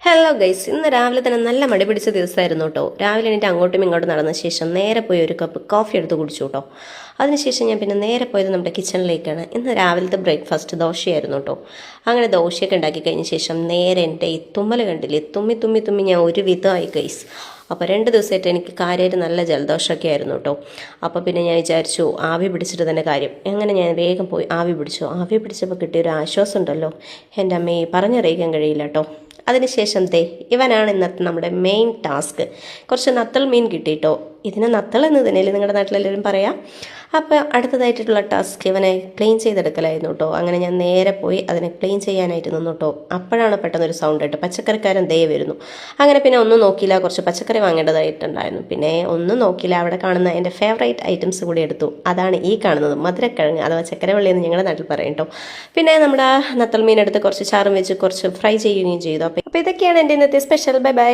Hello guys, ഇന്ന് രാവിലെ തന്നെ നല്ല മടി പിടിച്ച ദിവസമായിരുന്നു കേട്ടോ. രാവിലെ എണീറ്റ് അങ്ങോട്ടും ഇങ്ങോട്ടും നടന്ന ശേഷം നേരെ പോയി ഒരു കപ്പ് കോഫി എടുത്ത് കുടിച്ചു കേട്ടോ. അതിനുശേഷം ഞാൻ പിന്നെ നേരെ പോയത് നമ്മുടെ കിച്ചണിലേക്കാണ്. ഇന്ന് രാവിലത്തെ ബ്രേക്ക്ഫാസ്റ്റ് ദോശയായിരുന്നു കേട്ടോ. അങ്ങനെ ദോശയൊക്കെ ഉണ്ടാക്കി കഴിഞ്ഞ ശേഷം നേരെ എൻ്റെ ഈ തുമ്മൽ കണ്ടില്ലേ, തുമ്മി തുമ്മി തുമ്മി ഞാൻ ഒരു വിധമായി ഗൈസ്. അപ്പോൾ 2 ദിവസമായിട്ട് എനിക്ക് കാര്യമായിട്ട് നല്ല ജലദോഷമൊക്കെ ആയിരുന്നു കേട്ടോ. അപ്പോൾ പിന്നെ ഞാൻ വിചാരിച്ചു ആവി പിടിച്ചിട്ട് തന്നെ കാര്യം. അങ്ങനെ ഞാൻ വേഗം പോയി ആവി പിടിച്ചു. ആവി പിടിച്ചപ്പോൾ കിട്ടിയൊരു ആശ്വാസം ഉണ്ടല്ലോ, എൻ്റെ അമ്മയെ പറഞ്ഞറിയിക്കാൻ കഴിയില്ല കേട്ടോ. അതിനുശേഷം ഇവനാണ് ഇന്നത്തെ നമ്മുടെ മെയിൻ ടാസ്ക്. കുറച്ച് നത്തൾ മീൻ കിട്ടിയിട്ടോ. ഇതിന് നത്തൾ എന്ന് തന്നെയല്ലേ നിങ്ങളുടെ നാട്ടിലെല്ലാവരും പറയാം. അപ്പോൾ അടുത്തതായിട്ടുള്ള ടാസ്ക് ഇവനെ ക്ലീൻ ചെയ്തെടുക്കലായിരുന്നു കേട്ടോ. അങ്ങനെ ഞാൻ നേരെ പോയി അതിനെ ക്ലീൻ ചെയ്യാനായിട്ട് നിന്നു കേട്ടോ. അപ്പോഴാണ് പെട്ടെന്നൊരു സൗണ്ട് കേട്ടോ, പച്ചക്കറിക്കാരൻ വരുന്നു. അങ്ങനെ പിന്നെ ഒന്നും നോക്കിയില്ല, കുറച്ച് പച്ചക്കറി വാങ്ങേണ്ടതായിട്ടുണ്ടായിരുന്നു. പിന്നെ ഒന്നും നോക്കിയില്ല, അവിടെ കാണുന്ന എൻ്റെ ഫേവറേറ്റ് ഐറ്റംസ് കൂടി എടുത്തു. അതാണ് ഈ കാണുന്നത് മധുരക്കിഴങ്ങ്, അഥവാ ചക്കരവള്ളി എന്ന് ഞങ്ങളുടെ നാട്ടിൽ പറയും കേട്ടോ. പിന്നെ നമ്മുടെ നത്തൾ മീൻ എടുത്ത് കുറച്ച് ചാറും വെച്ച് കുറച്ച് ഫ്രൈ ചെയ്യുകയും ചെയ്തു. അപ്പോൾ ഇതൊക്കെയാണ് എൻ്റെ ഇന്നത്തെ സ്പെഷ്യൽ. Bye bye.